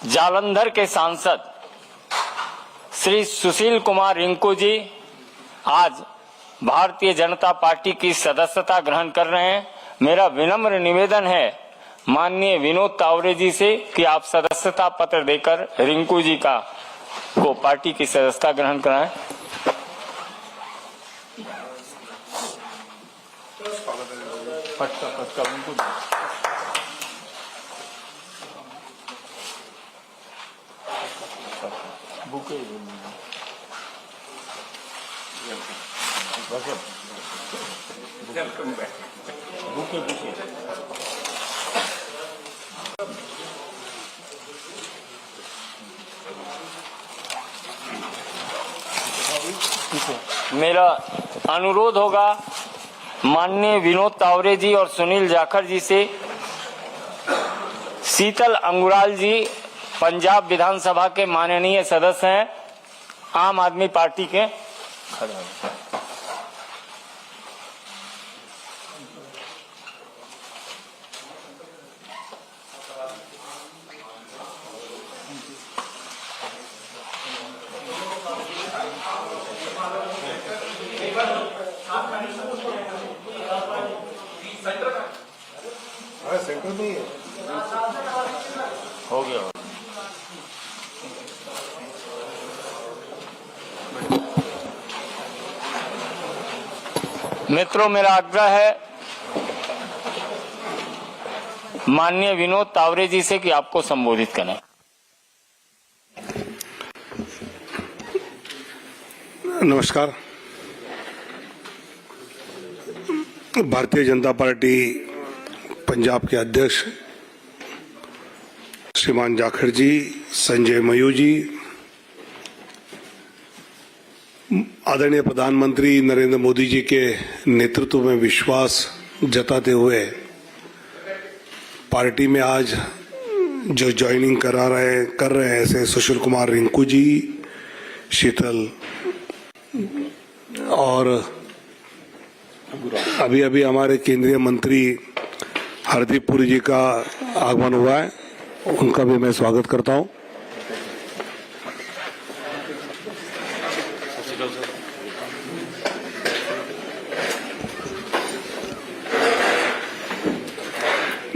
जालंधर के सांसद श्री सुशील कुमार रिंकू जी आज भारतीय जनता पार्टी की सदस्यता ग्रहण कर रहे हैं। मेरा विनम्र निवेदन है माननीय विनोद तावरे जी से कि आप सदस्यता पत्र देकर रिंकू जी को पार्टी की सदस्यता ग्रहण कराएं। मेरा अनुरोध होगा माननीय विनोद तावरे जी और सुनील जाखड़ जी से, शीतल अंगुराल जी पंजाब विधानसभा के माननीय सदस्य हैं, आम आदमी पार्टी के। सेंटर में ही है। हो गया। मित्रों, मेरा आग्रह है माननीय विनोद तावरे जी से कि आपको संबोधित करें। नमस्कार। भारतीय जनता पार्टी पंजाब के अध्यक्ष श्रीमान जाखड़ जी, संजय मयूर जी, आदरणीय प्रधानमंत्री नरेंद्र मोदी जी के नेतृत्व में विश्वास जताते हुए पार्टी में आज जो ज्वाइनिंग कर रहे हैं ऐसे सुशील कुमार रिंकू जी, शीतल और अभी अभी हमारे केंद्रीय मंत्री हरदीप पुरी जी का आगमन हुआ है, उनका भी मैं स्वागत करता हूं।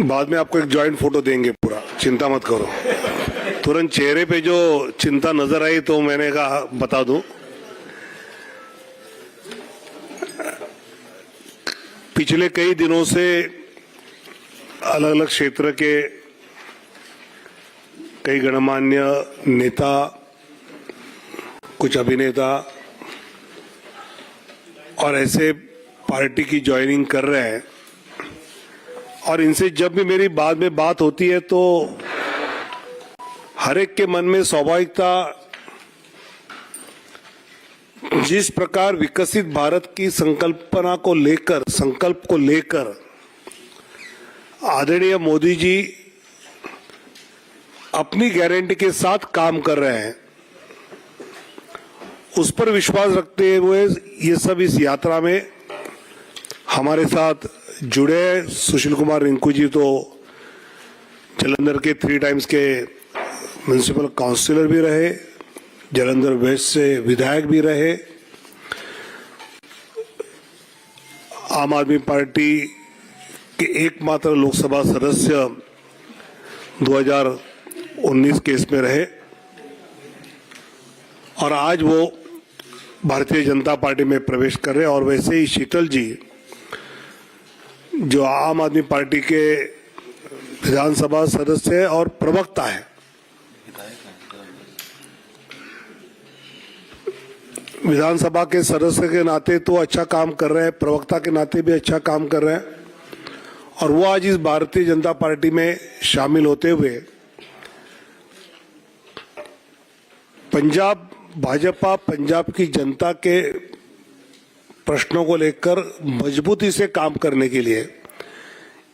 बाद में आपको एक जॉइंट फोटो देंगे, पूरा चिंता मत करो। तुरंत चेहरे पे जो चिंता नजर आई तो मैंने कहा बता दूं। पिछले कई दिनों से अलग अलग क्षेत्र के कई गणमान्य नेता, कुछ अभिनेता और ऐसे पार्टी की ज्वाइनिंग कर रहे हैं, और इनसे जब भी मेरी बाद में बात होती है तो हर एक के मन में स्वाभाविकता जिस प्रकार विकसित भारत की संकल्प को लेकर आदरणीय मोदी जी अपनी गारंटी के साथ काम कर रहे हैं, उस पर विश्वास रखते हुए ये सब इस यात्रा में हमारे साथ जुड़े। सुशील कुमार रिंकू जी तो जालंधर के 3 टाइम्स के म्युनिसिपल काउंसिलर भी रहे, जालंधर वेस्ट से विधायक भी रहे, आम आदमी पार्टी के एकमात्र लोकसभा सदस्य 2019 के इसमें रहे, और आज वो भारतीय जनता पार्टी में प्रवेश कर रहे हैं। और वैसे ही शीतल जी जो आम आदमी पार्टी के विधानसभा सदस्य है और प्रवक्ता है, विधानसभा के सदस्य के नाते तो अच्छा काम कर रहे हैं, प्रवक्ता के नाते भी अच्छा काम कर रहे हैं, और वो आज इस भारतीय जनता पार्टी में शामिल होते हुए भाजपा पंजाब की जनता के प्रश्नों को लेकर मजबूती से काम करने के लिए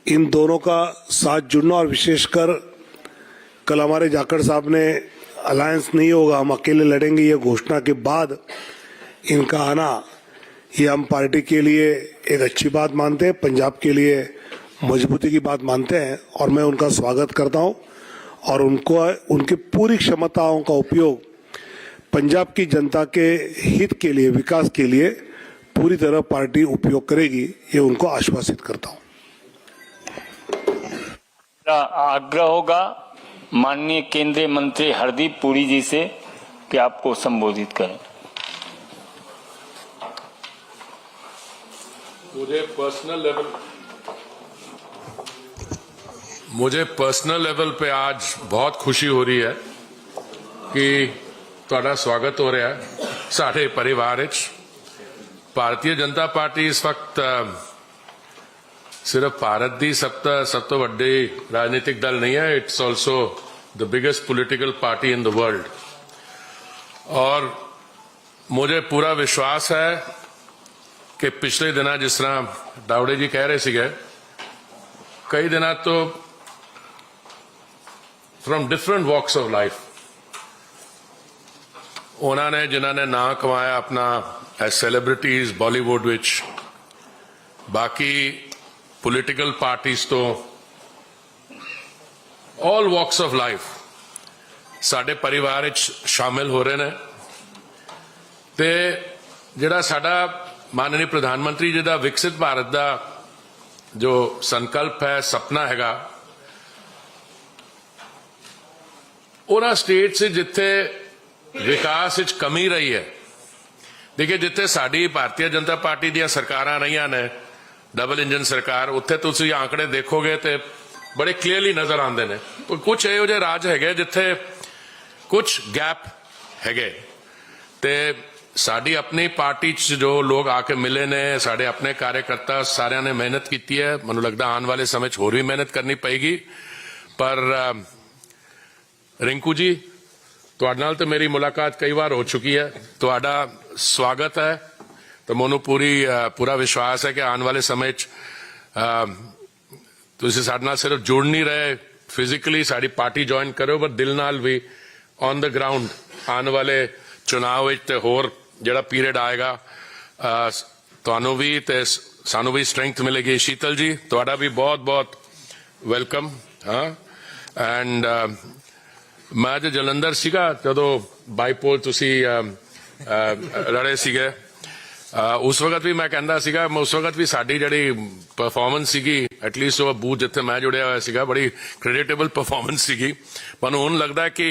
इन दोनों का साथ जुड़ना, और विशेषकर कल हमारे जाखड़ साहब ने अलायंस नहीं होगा, हम अकेले लड़ेंगे, ये घोषणा के बाद इनका आना, ये हम पार्टी के लिए एक अच्छी बात मानते हैं, पंजाब के लिए मजबूती की बात मानते हैं और मैं उनका स्वागत करता हूं और उनको उनकी पूरी क्षमताओं का उपयोग पंजाब की जनता के हित के लिए, विकास के लिए पूरी तरह पार्टी उपयोग करेगी, ये उनको आश्वासित करता हूं। आग्रह होगा माननीय केंद्रीय मंत्री हरदीप पुरी जी से कि आपको संबोधित करें। मुझे पर्सनल लेवल पे आज बहुत खुशी हो रही है कि ਤੁਹਾਡਾ ਸਵਾਗਤ ਹੋ ਰਿਹਾ ਹੈ ਸਾਡੇ ਪਰਿਵਾਰ ਵਿੱਚ। ਭਾਰਤੀ ਜਨਤਾ ਪਾਰਟੀ ਇਸ ਵਕਤ ਸਿਰਫ ਭਾਰਤ ਦੀ ਸਭ ਤੋਂ ਵੱਡੀ ਰਾਜਨੀਤਿਕ ਦਲ ਨਹੀਂ ਹੈ, it's also the biggest political party in the world. और मुझे पूरा विश्वास है कि पिछले दिना जिस तरह दावड़े जी कह रहे सीगे, कई दिना तो from different walks of life उन्होंने जिन्होंने ना कमाया अपना एज सैलिब्रिटीज बॉलीवुड विच, बाकी पॉलिटिकल पार्टीज तो ऑल वॉक्स ऑफ लाइफ साडे परिवार विच शामिल हो रहे हैं। ते जिहड़ा साडा माननीय प्रधानमंत्री जी का विकसित भारत का जो संकल्प है, सपना हैगा, उन्हां स्टेट से जिथे विकास विच कमी रही है, देखिए जिथे साडी भारतीय जनता पार्टी दी सरकारां रहियां ने, डबल इंजन सरकार, उत्थे तुसीं आंकड़े देखोगे तो बड़े क्लीयरली नजर आते हैं। तो कुछ इहो जिहे राज है जिथे कुछ गैप है। ते साडी अपनी पार्टी च जो लोग आके मिले ने, साडे अपने कार्यकर्ता सारिਆਂ ने मेहनत की है। मैनूं लगदा आने वाले समय होर भी मेहनत करनी पएगी। पर रिंकू जी, तुहाडे नाल तो मेरी मुलाकात कई बार हो चुकी है, तुहाडा स्वागत है। तो मैनूं पूरा विश्वास है कि आने वाले समय तुसीं साडे नाल सिर्फ जुड़ नहीं रहे, फिजिकली साडी पार्टी ज्वाइन करो, पर दिल नाल भी ऑन द ग्राउंड आने वाले चुनाव विच ते होर जिहड़ा पीरियड आएगा, तुहानूं भी ते सानूं भी स्ट्रेंथ मिलेगी। शीतल जी, तुहाडा भी बहुत बहुत वेलकम। हाँ, एंड मैं जो जलंधर सीगा जदों बाईपोल तुसीं लड़े सीगे, उस वक्त भी मैं कहता सीगा, उस वक्त भी साडी जिहड़ी परफॉर्मेंस सीगी, एटलीस्ट वो बूथ जिथे मैं जुड़िया होया सीगा, बड़ी क्रेडिटेबल परफॉर्मेंस सीगी। पर हुण लगदा है कि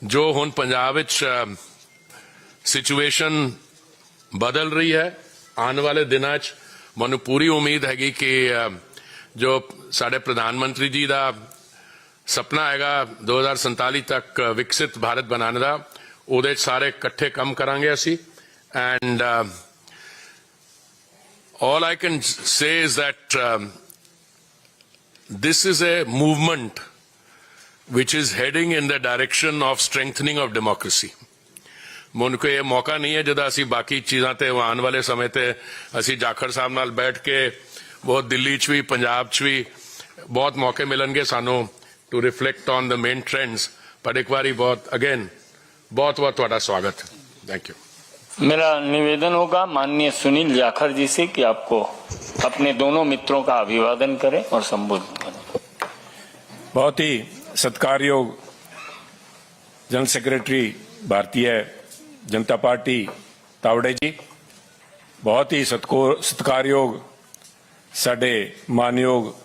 जो हुण पंजाब विच सिचुएशन बदल रही है, आने वाले दिनां च मैनूं पूरी उम्मीद हैगी कि जो साडे प्रधानमंत्री जी का सपना हैगा 2047 तक विकसित भारत बनाने का, उहदे च सारे इकट्ठे काम करांगे असीं। And all I can say is that this is a movement which is heading in the direction of strengthening of democracy. मुझे को ये मौका नहीं है जदा असी बाकी चीज़ां ते आने वाले समय ते असी जाखड़ साहब नाल बैठ के बहुत दिल्ली च भी पंजाब च भी बहुत मौके मिलणगे सानू to reflect on the main trends. पर एक बारी बहुत अगेन बहुत बहुत तुहाडा स्वागत। Thank you. मेरा निवेदन होगा माननीय सुनील जाखड़ जी से कि आपको अपने दोनों मित्रों का अभिवादन करें और संबोधित करें। बहुत ही सत्कारयोग general secretary Bharatiya Janata party Tawde जी, बहुत ही सत्कारयोग साडे मानयोग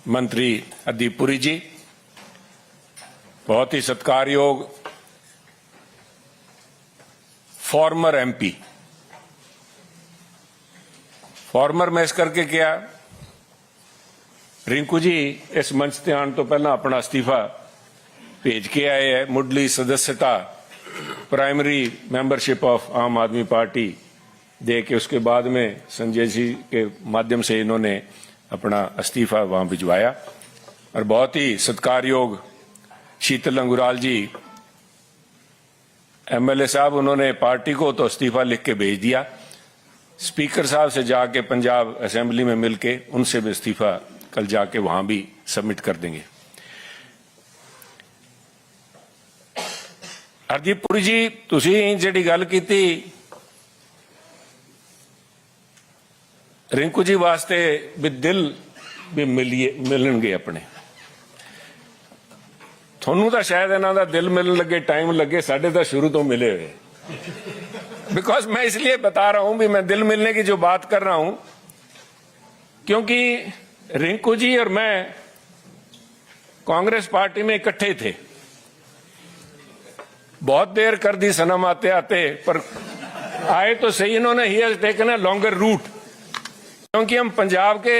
मंत्री हरदीप पुरी जी, बहुत ही सत्कारयोग फॉर्मर एमपी। फॉर्मर मैं इस करके क्या, रिंकू जी इस मंच ते आने तो पहला अपना अस्तीफा भेज के आए हैं। मुढ़ली सदस्यता प्राइमरी मेंबरशिप ऑफ आम आदमी पार्टी दे के उसके बाद में संजय जी के माध्यम से इन्होंने अपना अस्तीफा वहां भिजवाया। और बहुत ही सत्कारयोग शीतल अंगुराल जी एमएलए साहब, उन्होंने पार्टी को तो इस्तीफा लिख के भेज दिया, स्पीकर साहब से जाके पंजाब असेंबली में मिलके उनसे भी इस्तीफा कल जाके वहां भी सबमिट कर देंगे। हरदीप पुरी जी, ਤੁਸੀਂ ਜਿਹੜੀ ਗੱਲ ਕੀਤੀ ਰਿੰਕੂ ਜੀ ਵਾਸਤੇ ਵੀ ਦਿਲ ਵੀ ਮਿਲਣਗੇ ਆਪਣੇ, ਤੁਹਾਨੂੰ ਤਾਂ ਸ਼ਾयद ਇਹਨਾਂ ਦਾ ਦਿਲ ਮਿਲਣ ਲੱਗੇ टाइम लगे, ਸਾਡੇ ਤਾਂ शुरू तो मिले हुए। बिकॉज मैं इसलिए बता रहा हूं भी मैं दिल मिलने की जो बात कर रहा हूं, क्योंकि रिंकू जी और मैं कांग्रेस पार्टी में इकट्ठे थे, बहुत देर कर दी सनम आते आते, पर आए तो सही इन्होंने। He has taken a longer route, क्योंकि हम पंजाब के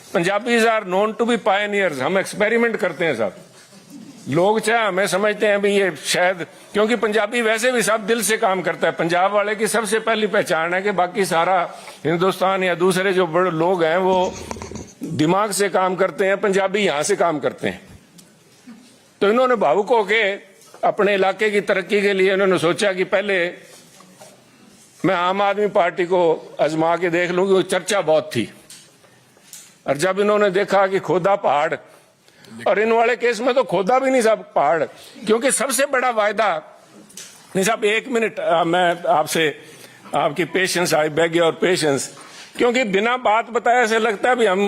Punjabis are known to be pioneers, हम एक्सपेरिमेंट करते हैं साहब। लोग चाहे हमें समझते हैं भी ये शायद, क्योंकि पंजाबी वैसे भी सब दिल से काम करता है। पंजाब वाले की सबसे पहली पहचान है कि बाकी सारा हिंदुस्तान या दूसरे जो बड़े लोग हैं वो दिमाग से काम करते हैं, पंजाबी यहां से काम करते हैं। तो इन्होंने भावुक होके अपने इलाके की तरक्की के लिए इन्होंने सोचा कि पहले मैं आम आदमी पार्टी को आजमा के देख लूं, वो चर्चा बहुत थी। और जब इन्होंने देखा कि खोदा पहाड़, और इन वाले केस में तो खोदा भी नहीं साहब पहाड़, क्योंकि सबसे बड़ा वायदा नहीं साहब। 1 मिनट मैं आपसे, आपकी patience, I beg your patience, क्योंकि बिना बात बताए ऐसे लगता है भी हम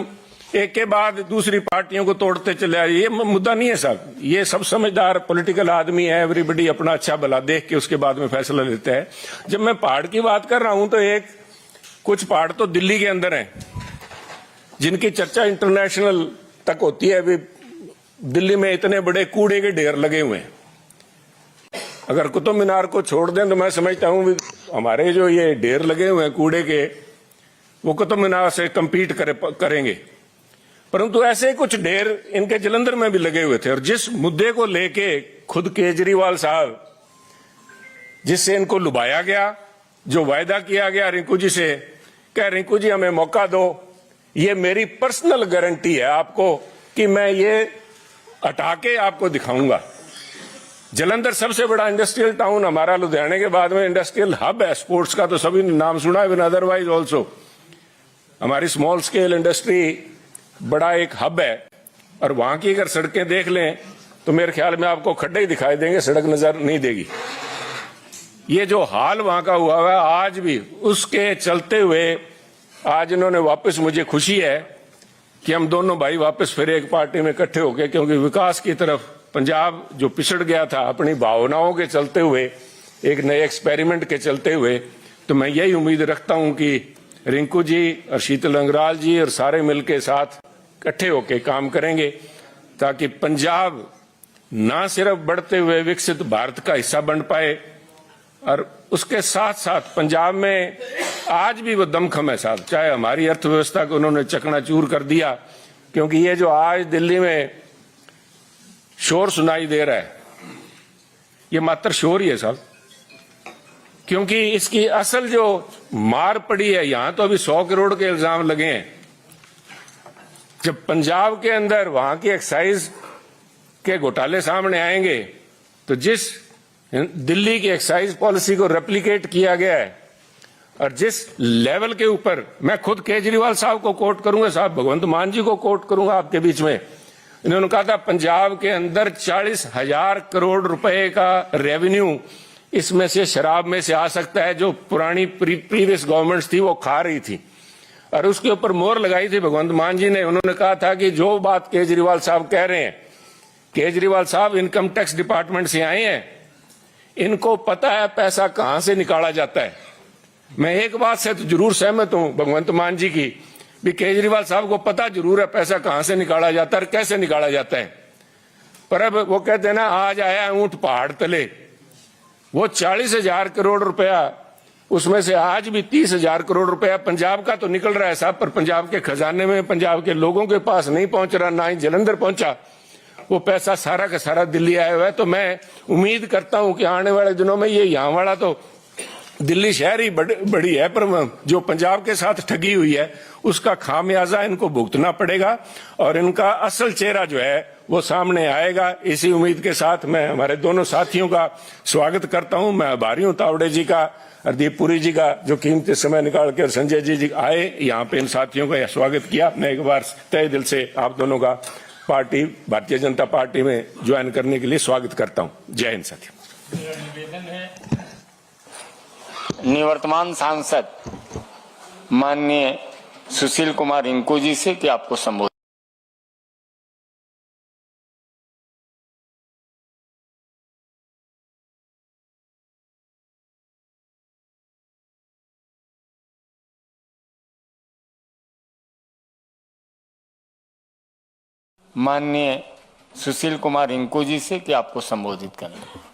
एक के बाद दूसरी पार्टियों को तोड़ते चले आए। ये मुद्दा नहीं है साहब, ये सब समझदार पॉलिटिकल आदमी है, एवरीबडी अपना अच्छा भला देख के उसके बाद में फैसला लेते हैं। जब मैं पहाड़ की बात कर रहा हूं तो कुछ पहाड़ तो दिल्ली के अंदर हैं, जिनकी चर्चा इंटरनेशनल तक होती है। अभी दिल्ली में इतने बड़े कूड़े के ढेर लगे हुए हैं, अगर कुतुब मीनार को छोड़ दें तो मैं समझता हूं भी हमारे जो ये ढेर लगे हुए हैं कूड़े के, वो कुतुब मीनार से कंपीट करेंगे। परंतु ऐसे कुछ ढेर इनके जलंधर में भी लगे हुए थे। और जिस मुद्दे को लेके खुद केजरीवाल साहब, जिससे इनको लुभाया गया, जो वायदा किया गया रिंकू जी से, कह रिंकू जी हमें मौका दो, ये मेरी पर्सनल गारंटी है आपको कि मैं ये हटा के आपको दिखाऊंगा। जलंधर सबसे बड़ा इंडस्ट्रियल टाउन हमारा, लुधियाने के बाद में इंडस्ट्रियल हब है। स्पोर्ट्स का तो सभी ने नाम सुना है, अदरवाइज ऑल्सो हमारी स्मॉल स्केल इंडस्ट्री बड़ा एक हब है। और वहां की अगर सड़कें देख लें तो मेरे ख्याल में आपको खड्डे ही दिखाई देंगे, सड़क नजर नहीं देगी। ये जो हाल वहां का हुआ है आज भी, उसके चलते हुए आज इन्होंने वापस, मुझे खुशी है कि हम दोनों भाई वापस फिर एक पार्टी में इकट्ठे हो गए, क्योंकि विकास की तरफ पंजाब जो पिछड़ गया था अपनी भावनाओं के चलते हुए, एक नए एक्सपेरिमेंट के चलते हुए, तो मैं यही उम्मीद रखता हूं कि रिंकू जी और शीतल अंगराल जी और सारे मिलकर साथ इकट्ठे होकर काम करेंगे, ताकि पंजाब ना सिर्फ बढ़ते हुए विकसित भारत का हिस्सा बन पाए, और उसके साथ साथ पंजाब में आज भी वो दमखम है साहब। चाहे हमारी अर्थव्यवस्था को उन्होंने चकनाचूर कर दिया, क्योंकि ये जो आज दिल्ली में शोर सुनाई दे रहा है, ये मात्र शोर ही है साहब, क्योंकि इसकी असल जो मार पड़ी है, यहां तो अभी 100 करोड़ के इल्जाम लगे हैं। जब पंजाब के अंदर वहां की एक्साइज के घोटाले सामने आएंगे, तो जिस दिल्ली की एक्साइज पॉलिसी को रेप्लिकेट किया गया है, और जिस लेवल के ऊपर, मैं खुद केजरीवाल साहब को कोट करूंगा साहब, भगवंत मान जी को कोट करूंगा आपके बीच में, इन्होंने कहा था पंजाब के अंदर 40,000 करोड़ रुपए का रेवेन्यू इसमें से शराब में से आ सकता है, जो पुरानी प्रीवियस गवर्नमेंट्स थी वो खा रही थी। और उसके ऊपर मोहर लगाई थी भगवंत मान जी ने। उन्होंने कहा था कि जो बात केजरीवाल साहब कह रहे हैं, केजरीवाल साहब इनकम टैक्स डिपार्टमेंट से आए हैं, इनको पता है पैसा कहां से निकाला जाता है। मैं एक बात से तो जरूर सहमत हूं भगवंत मान जी की, भी केजरीवाल साहब को पता जरूर है पैसा कहां से निकाला जाता है और कैसे निकाला जाता है। पर अब वो कहते हैं ना, आज आया ऊंट पहाड़ तले, वो 40,000 करोड़ रुपया, उसमें से आज भी 30,000 करोड़ रुपया पंजाब का तो निकल रहा है साहब, पर पंजाब के खजाने में, पंजाब के लोगों के पास नहीं पहुंच रहा, ना ही जलंधर पहुंचा। वो पैसा सारा का सारा दिल्ली आया हुआ है। तो मैं उम्मीद करता हूं कि आने वाले दिनों में ये यहां वाला तो दिल्ली शहर ही बड़ी है, पर जो पंजाब के साथ ठगी हुई है उसका खामियाजा इनको भुगतना पड़ेगा, और इनका असल चेहरा जो है वो सामने आएगा। इसी उम्मीद के साथ मैं हमारे दोनों साथियों का स्वागत करता हूं। मैं आभारी हूं तावड़े जी का, हरदीप पुरी जी का, जो कीमती समय निकाल कर संजय जी आए यहाँ पे, इन साथियों का स्वागत किया। मैं एक बार तहे दिल से आप दोनों का पार्टी, भारतीय जनता पार्टी में ज्वाइन करने के लिए स्वागत करता हूं। जय हिंद साथियों। निवर्तमान सांसद माननीय सुशील कुमार रिंकू जी से कि आपको संबोधित। माननीय सुशील कुमार रिंकू जी से कि आपको संबोधित करना।